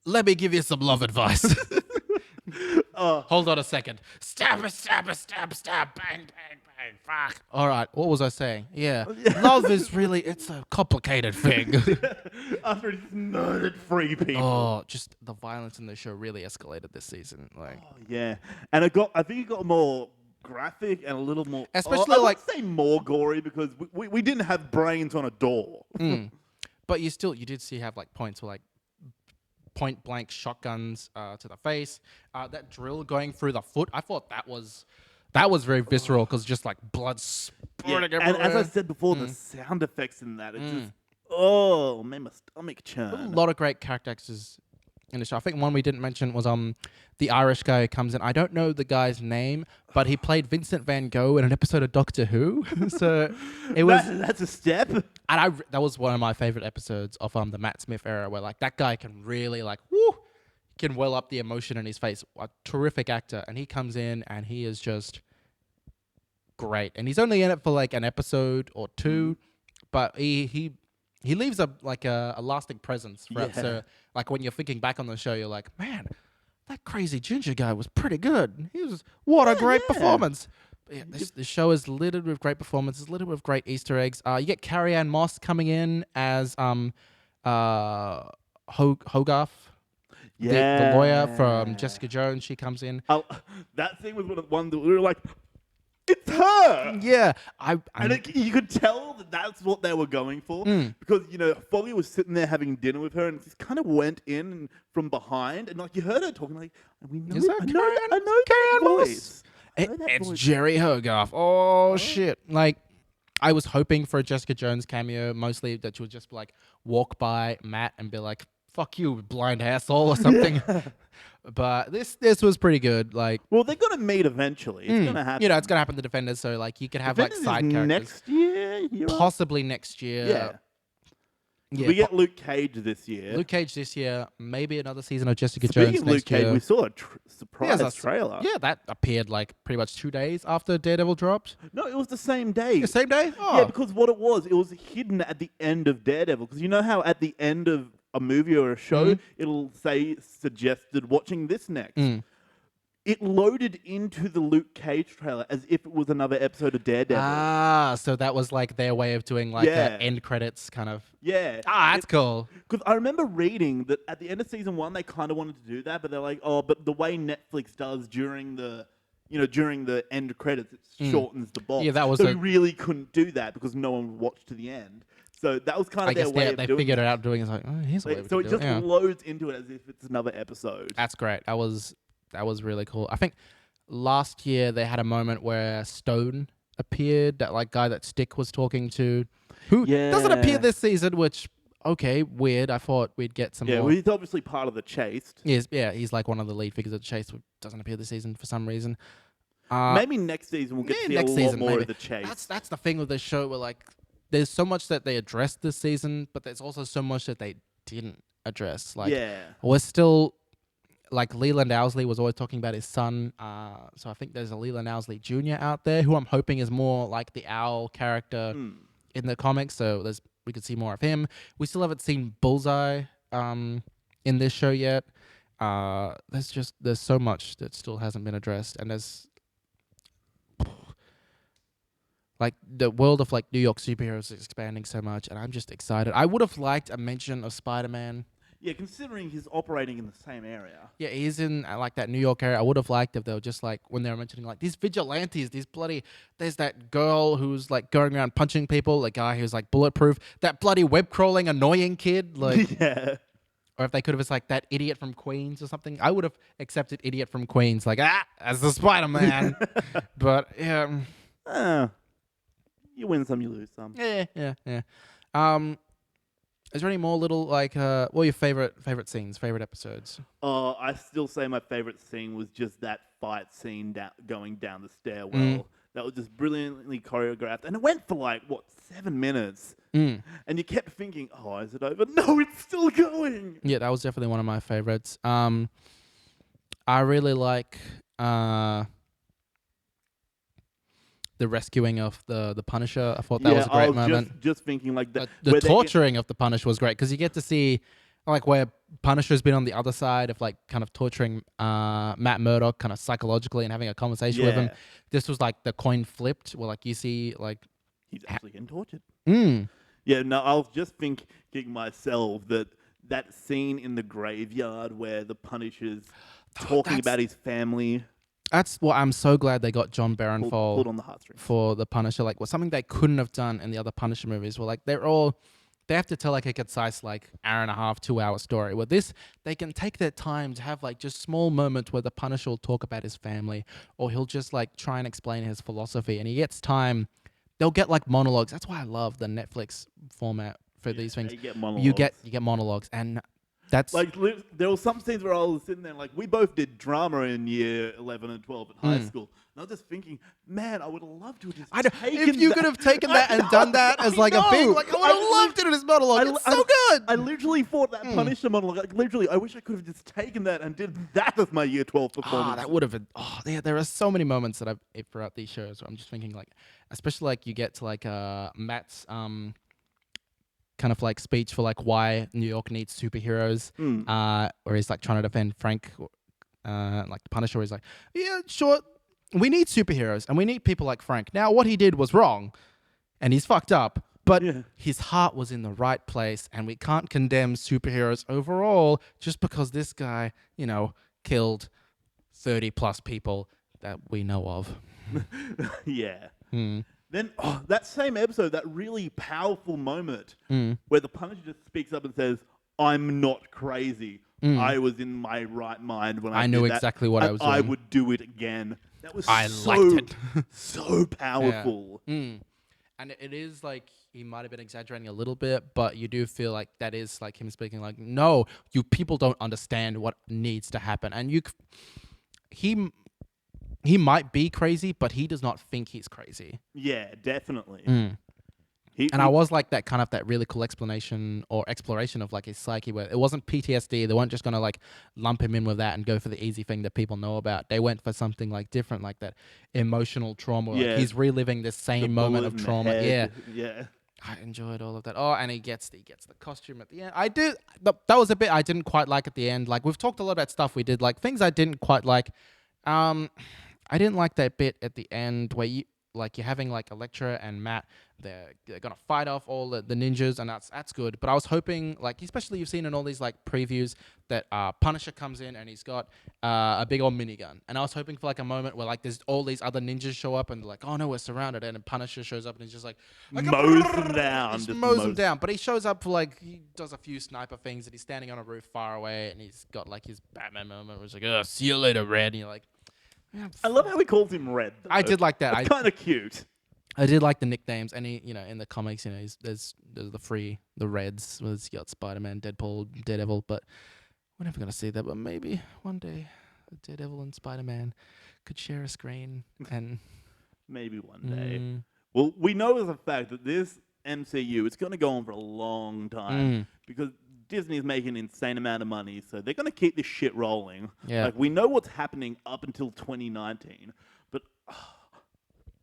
Let me give you some love advice. Hold on a second. Stab, bang, bang, fuck. All right, what was I saying? Yeah, love is really, it's a complicated thing. After he's murdered 3 people. Oh, just the violence in the show really escalated this season. Like, Yeah, and I think it got more graphic and a little more, Especially, I like- wouldn't say more gory because we didn't have brains on a door. but you did see have like points where like point blank shotguns to the face. That drill going through the foot, I thought that was very visceral because just like blood spurting and everywhere. as I said before, the sound effects in that, it just made my stomach churn. A lot of great character actors in the show. I think one we didn't mention was the Irish guy who comes in. I don't know the guy's name, but he played Vincent Van Gogh in an episode of Doctor Who. So it was, That's a step. and that was one of my favorite episodes of the Matt Smith era, where like that guy can really like woo, can well up the emotion in his face. A terrific actor, and he comes in and he is just great. And he's only in it for like an episode or two, but he leaves a lasting presence throughout. Yeah. So like when you're thinking back on the show, you're like, man, that crazy ginger guy was pretty good. What a great performance. But yeah, this show is littered with great performances, littered with great Easter eggs. You get Carrie Ann Moss coming in as Hogarth, the lawyer from Jessica Jones. She comes in. That thing was one that we were like, it's her. Yeah, You could tell that that's what they were going for because Foggy was sitting there having dinner with her and just kind of went in from behind and like you heard her talking like, we know, Is that I know Carrie that Ann Moss? voice. I know that It's voice. Jerry Hogarth. Oh shit! Like, I was hoping for a Jessica Jones cameo, mostly that she would just like walk by Matt and be like, "Fuck you, blind asshole" or something. But this was pretty good. Like, Well, they're gonna meet eventually. It's gonna happen. it's gonna happen to Defenders. So like, you could have like Defenders side is characters. next year. Possibly next year. Yeah. Yeah, We get Luke Cage this year. Luke Cage this year. Maybe another season of Jessica Speaking Jones of Luke next Cage, year. we saw a surprise that's- trailer. Yeah, that appeared like pretty much 2 days after Daredevil dropped. No, it was the same day. The same day? Oh. Yeah, because what it was hidden at the end of Daredevil. Because you know how at the end of a movie or a show, it'll say suggested watching this next. It loaded into the Luke Cage trailer as if it was another episode of Daredevil. So that was like their way of doing like Yeah. end credits kind of. Yeah. That's cool. Because I remember reading that at the end of season 1, they kind of wanted to do that, but they're like, but the way Netflix does during the end credits, it shortens the box. Yeah, that was so a- we really couldn't do that because no one watched to the end. So that was kind I of their guess way of they doing figured it. it out doing it. It's like, oh, here's a way we So can it do just it. Yeah. loads into it as if it's another episode. That's great. That was really cool. I think last year they had a moment where Stone appeared, that like guy that Stick was talking to, who doesn't appear Yeah. this season, which okay, weird. I thought we'd get some Yeah, more. well, he's obviously part of the Chased. He's like one of the lead figures of the Chase, who doesn't appear this season for some reason. Maybe next season we'll get to see next a season, lot more maybe. of the Chase. That's the thing with this show, where like there's so much that they addressed this season, but there's also so much that they didn't address. Like Yeah. we're still like Leland Owsley was always talking about his son. So I think there's a Leland Owsley Jr. out there who I'm hoping is more like the Owl character in the comics. So we could see more of him. We still haven't seen Bullseye in this show yet. There's so much that still hasn't been addressed, and there's like the world of like New York superheroes is expanding so much, and I'm just excited. I would have liked a mention of Spider-Man. Yeah, considering he's operating in the same area. Yeah, he's in like that New York area. I would have liked if they were just like when they were mentioning like these vigilantes, there's that girl who's like going around punching people, the guy who's like bulletproof, that bloody web crawling annoying kid, like Yeah. or if they could have just like that idiot from Queens or something. I would have accepted idiot from Queens, like as the Spider-Man. But yeah. You win some, you lose some. Yeah. Is there any more little like what are your favorite scenes, favorite episodes? I still say my favorite scene was just that fight scene going down the Mm. stairwell. That was just brilliantly choreographed, and it went for like what 7 minutes, Mm. and you kept thinking, "Oh, is it over?" No, it's still going. Yeah, that was definitely one of my favorites. I really like the rescuing of the Punisher. I thought that was Yeah, a I great was moment. just thinking like that The where they torturing of the Punisher was great because you get to see like where Punisher's been on the other side of like kind of torturing Matt Murdock kind of psychologically and having a conversation with him. yeah, This was like the coin flipped where like you see like he's actually getting tortured. mm, Yeah, no, I was just thinking myself that that scene in the graveyard where the Punisher's talking that's about his family that's what I'm so glad they got John pulled Barenthal on the heartstrings. for the Punisher. Like was something they couldn't have done in the other Punisher movies. Where like they have to tell like a concise like hour and a half, 2 hour story. With this, they can take their time to have like just small moments where the Punisher will talk about his family, or he'll just like try and explain his philosophy, and he gets time. They'll get like monologues. That's why I love the Netflix format for Yeah, these things. they get monologues. You get monologues, and that's Like there were some scenes where I was sitting there, like we both did drama in year 11 and 12 at high school, and I was just thinking, man, I would have loved to have just I know, taken if you that. could have taken that and done that as like a big, like I would have loved it in his monologue. It's so good. I literally thought that Punisher monologue. Like literally, I wish I could have just taken that and did that as my year 12 performance. That would have been. Oh, there are so many moments that I've throughout these shows where I'm just thinking like, especially like you get to like Matt's kind of like speech for like why New York needs superheroes, where he's like trying to defend Frank, like the Punisher. He's like, yeah, sure, we need superheroes and we need people like Frank. Now, what he did was wrong, and he's fucked up. But Yeah. his heart was in the right place, and we can't condemn superheroes overall just because this guy, killed 30 plus people that we know of. Yeah. Mm. Then that same episode, that really powerful moment Mm. where the Punisher just speaks up and says, "I'm not crazy. Mm. I was in my right mind when I I did knew that, exactly what I and was I doing." would do it again." That was I so, liked it. so powerful. Mm. And it is like he might have been exaggerating a little bit, but you do feel like that is like him speaking like, no, you people don't understand what needs to happen. And he might be crazy, but he does not think he's crazy. Yeah, definitely. Mm. He, And I was like that kind of that really cool explanation or exploration of like his psyche where it wasn't PTSD. They weren't just going to like lump him in with that and go for the easy thing that people know about. They went for something like different, like that emotional trauma. Yeah. Like he's reliving this the same moment bullet of in the trauma. head. Yeah. Yeah. I enjoyed all of that. Oh, and he gets the costume at the end. I did. That was a bit I didn't quite like at the end. Like we've talked a lot about stuff we did, like things I didn't quite like. I didn't like that bit at the end where you're having like Elektra and Matt. They're gonna fight off all the ninjas, and that's good. But I was hoping, like, especially you've seen in all these like previews that Punisher comes in and he's got a big old minigun, and I was hoping for like a moment where like there's all these other ninjas show up and they're like, oh no, we're surrounded, and then Punisher shows up and he's just like Mows them down. just mows them down. But he shows up for like he does a few sniper things, and he's standing on a roof far away, and he's got like his Batman moment, where he's like, oh, see you later, Red, and you're like. Yeah, I love how he calls him Red. Though. I did like that. It's kind of cute. I did like the nicknames, and he, in the comics, there's the Reds. He's got Spider-Man, Deadpool, Daredevil, but we're never gonna see that. But maybe one day, Daredevil and Spider-Man could share a screen, and maybe one day. Well, we know as a fact that this MCU it's going to go on for a long time because Disney's making an insane amount of money, so they're going to keep this shit rolling. Yeah. Like we know what's happening up until 2019, but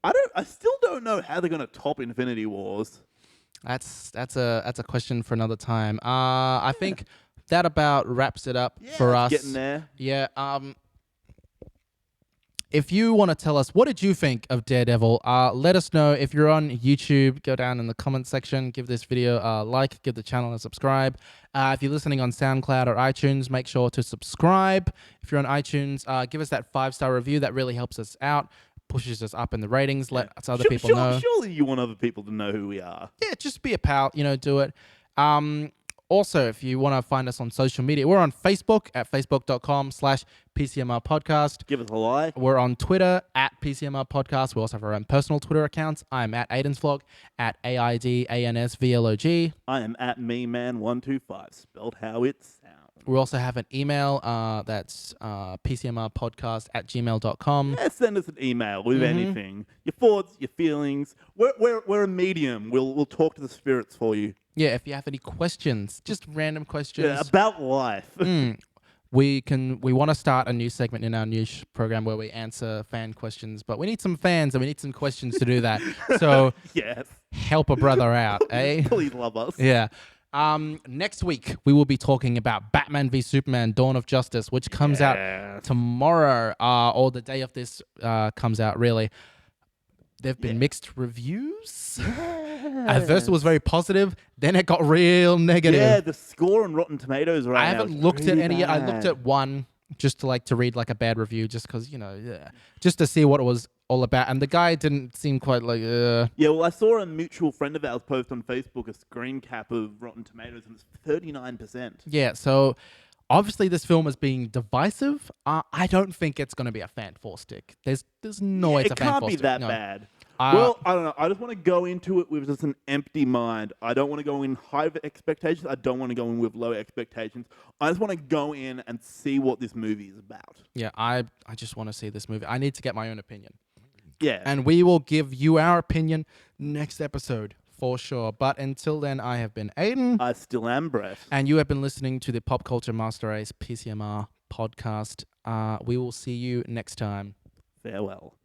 I still don't know how they're going to top Infinity Wars. That's a question for another time. I think that about wraps it up for us. Getting there. Yeah. If you want to tell us what did you think of Daredevil, let us know. If you're on YouTube, go down in the comment section, give this video a like, give the channel a subscribe. If you're listening on SoundCloud or iTunes, make sure to subscribe. If you're on iTunes, give us that 5-star review. That really helps us out, pushes us up in the ratings, let other people know. Surely you want other people to know who we are. Yeah, just be a pal, do it. Also, if you want to find us on social media, we're on Facebook at facebook.com/PCMR podcast. Give us a like. We're on Twitter at PCMR podcast. We also have our own personal Twitter accounts. I'm at Aiden's Vlog, at AIDANSVLOG. I am at meman125, spelled how it sounds. We also have an email that's PCMRpodcast@gmail.com. Yeah, send us an email with anything. Your thoughts, your feelings. We're a medium. We'll talk to the spirits for you. Yeah, if you have any questions, just random questions. Yeah, about life. We want to start a new segment in our news program where we answer fan questions, but we need some fans and we need some questions to do that. So Yes. help a brother out, eh? Please love us. Yeah. Next week we will be talking about Batman v Superman: Dawn of Justice, which comes out tomorrow, or the day of this comes out. Really, there've been mixed reviews. At first, it was very positive. Then it got real negative. Yeah, the score on Rotten Tomatoes right now. I haven't looked at any yet. I looked at one just to read like a bad review, just because just to see what it was all about. And the guy didn't seem quite like. Yeah, well, I saw a mutual friend of ours post on Facebook a screen cap of Rotten Tomatoes, and it's 39%. Yeah, so obviously this film is being divisive. I don't think it's going to be a fan four stick. There's no way it's a fan four stick. It can't be that bad. Well, I don't know. I just want to go into it with just an empty mind. I don't want to go in high expectations. I don't want to go in with low expectations. I just want to go in and see what this movie is about. Yeah, I just want to see this movie. I need to get my own opinion. Yeah. And we will give you our opinion next episode for sure. But until then, I have been Aiden. I still am Brett. And you have been listening to the Pop Culture Master Race PCMR podcast. We will see you next time. Farewell.